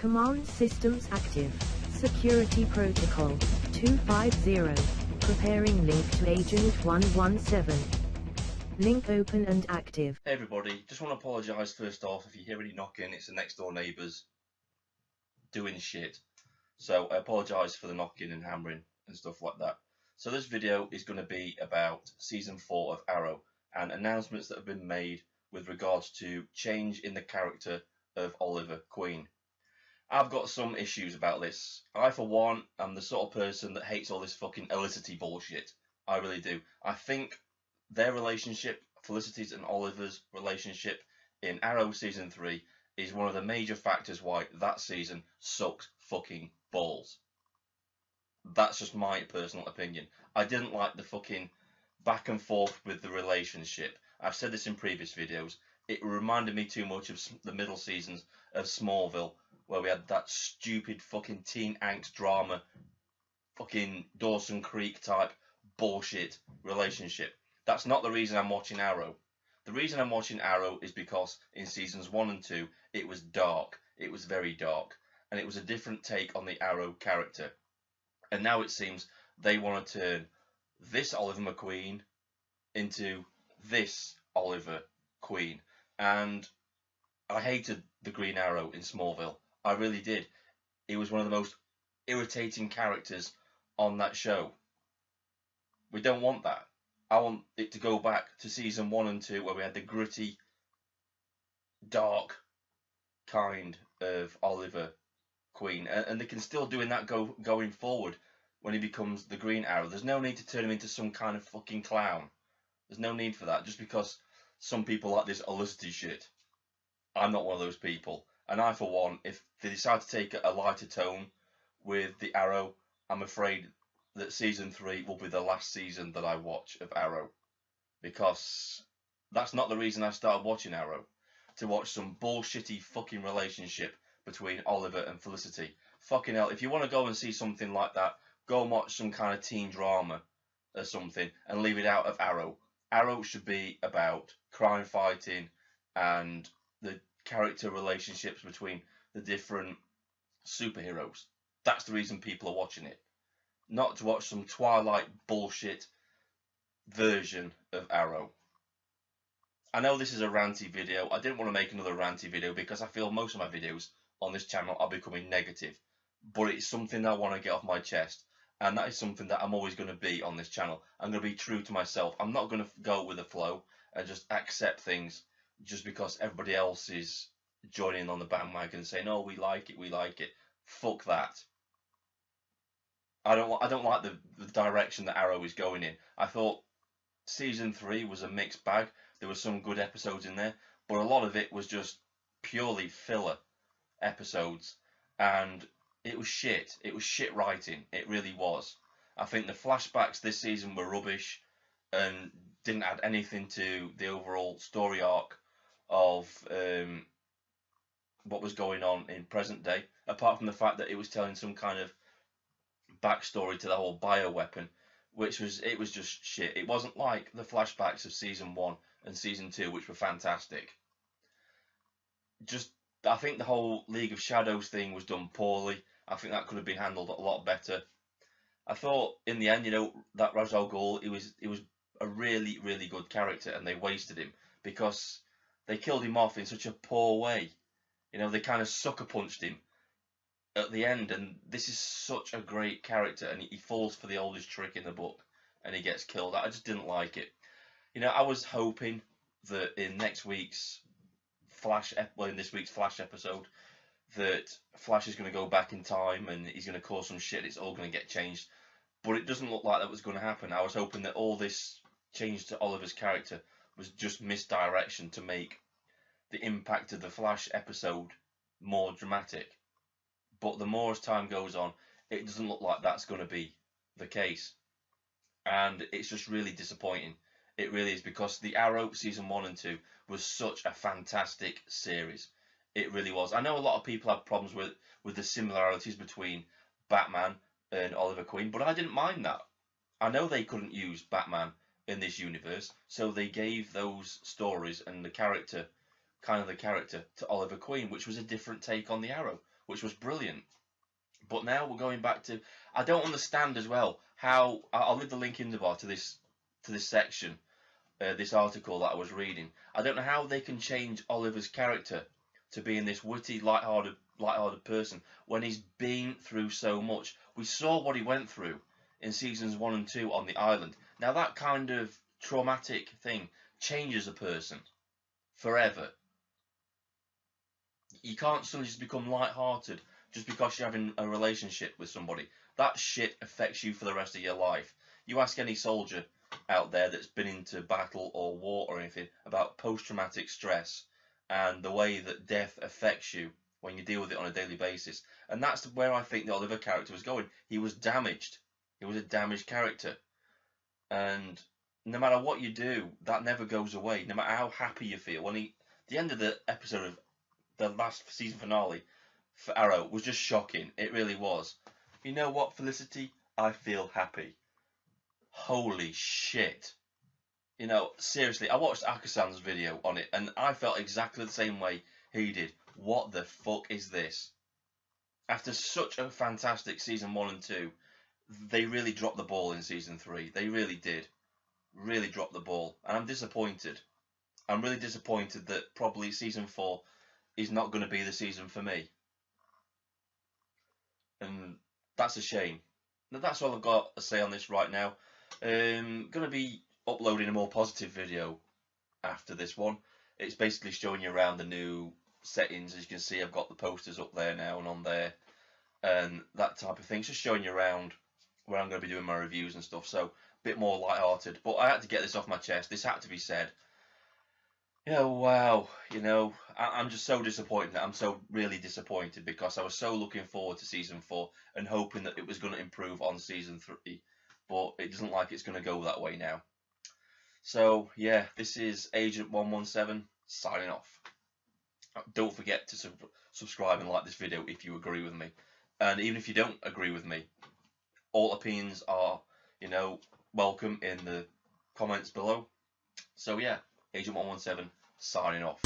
Command systems active. Security protocol 250. Preparing link to Agent 117. Link open and active. Hey everybody, just want to apologise first off if you hear any knocking. It's the next door neighbours doing shit. So I apologise for the knocking and hammering and stuff like that. So this video is going to be about Season 4 of Arrow and announcements that have been made with regards to change in the character of Oliver Queen. I've got some issues about this. I, for one, am the sort of person that hates all this fucking Felicity bullshit. I really do. I think their relationship, Felicity's and Oliver's relationship in Arrow Season 3, is one of the major factors why that season sucked fucking balls. That's just my personal opinion. I didn't like the fucking back and forth with the relationship. I've said this in previous videos. It reminded me too much of the middle seasons of Smallville, where we had that stupid fucking teen angst drama, fucking Dawson Creek type bullshit relationship. That's not the reason I'm watching Arrow. The reason I'm watching Arrow is because in seasons 1 and 2 it was dark. It was very dark. And it was a different take on the Arrow character. And now it seems they want to turn this Oliver McQueen into this Oliver Queen. And I hated the Green Arrow in Smallville. I really did. He was one of the most irritating characters on that show. We don't want that. I want it to go back to season 1 and 2 where we had the gritty, dark kind of Oliver Queen. And they can still doing that going forward when he becomes the Green Arrow. There's no need to turn him into some kind of fucking clown. There's no need for that just because some people like this Felicity shit. I'm not one of those people. And I, for one, if they decide to take a lighter tone with the Arrow, I'm afraid that season 3 will be the last season that I watch of Arrow. Because that's not the reason I started watching Arrow. To watch some bullshitty fucking relationship between Oliver and Felicity. Fucking hell, if you want to go and see something like that, go and watch some kind of teen drama or something and leave it out of Arrow. Arrow should be about crime fighting and the character relationships between the different superheroes. That's the reason people are watching it. Not to watch some Twilight bullshit version of Arrow. I know this is a ranty video. I didn't want to make another ranty video because I feel most of my videos on this channel are becoming negative. But it's something I want to get off my chest. And that is something that I'm always going to be on this channel. I'm going to be true to myself. I'm not going to go with the flow and just accept things just because everybody else is joining on the bandwagon and saying, "Oh, we like it, we like it." Fuck that. I don't like the direction that Arrow is going in. I thought season 3 was a mixed bag. There were some good episodes in there, but a lot of it was just purely filler episodes, and it was shit. It was shit writing. It really was. I think the flashbacks this season were rubbish and didn't add anything to the overall story arc of what was going on in present day, apart from the fact that it was telling some kind of backstory to the whole bioweapon, which was just shit. It wasn't like the flashbacks of season 1 and season 2, which were fantastic. I think the whole League of Shadows thing was done poorly. I think that could have been handled a lot better. I thought in the end, that Ra's al Ghul, he was a really, really good character, and they wasted him because they killed him off in such a poor way. They kind of sucker punched him at the end, and this is such a great character, and he falls for the oldest trick in the book, and he gets killed. I just didn't like it. I was hoping that in this week's Flash episode, that Flash is going to go back in time and he's going to cause some shit. It's all going to get changed, but it doesn't look like that was going to happen. I was hoping that all this change to Oliver's character was just misdirection to make the impact of the Flash episode more dramatic. But the more as time goes on, it doesn't look like that's going to be the case. And it's just really disappointing. It really is, because the Arrow season 1 and 2 was such a fantastic series. It really was. I know a lot of people have problems with the similarities between Batman and Oliver Queen, but I didn't mind that. I know they couldn't use Batman in this universe, so they gave those stories and the character to Oliver Queen, which was a different take on the Arrow, which was brilliant. But now we're going back to, I don't understand as well how, I'll leave the link in the bar to this section, this article that I was reading. I don't know how they can change Oliver's character to being this witty, light-hearted person when he's been through so much. We saw what he went through in seasons 1 and 2 on the island. Now that kind of traumatic thing changes a person forever. You can't suddenly just become light-hearted just because you're having a relationship with somebody. That shit affects you for the rest of your life. You ask any soldier out there that's been into battle or war or anything about post-traumatic stress and the way that death affects you when you deal with it on a daily basis. And that's where I think the Oliver character was going. He was damaged. He was a damaged character. And no matter what you do, that never goes away. No matter how happy you feel. The end of the episode of the last season finale for Arrow was just shocking. It really was. You know what, Felicity? I feel happy. Holy shit. You know, seriously, I watched Akasan's video on it and I felt exactly the same way he did. What the fuck is this? After such a fantastic season 1 and 2, they really dropped the ball in season 3. They really did. Really dropped the ball. And I'm disappointed. I'm really disappointed that probably season 4 is not going to be the season for me. And that's a shame. Now, that's all I've got to say on this right now. Going to be uploading a more positive video after this one. It's basically showing you around the new settings. As you can see, I've got the posters up there now and on there. And that type of thing. It's just showing you around where I'm going to be doing my reviews and stuff. So, a bit more light-hearted. But I had to get this off my chest. This had to be said. You know, wow, you know, I'm just so disappointed. I'm so really disappointed because I was so looking forward to season 4 and hoping that it was going to improve on season 3, but it doesn't like it's going to go that way now. So yeah, this is Agent 117 signing off. Don't forget to subscribe and like this video if you agree with me, and even if you don't agree with me, all opinions are, you know, welcome in the comments below. So yeah. Agent 117 signing off.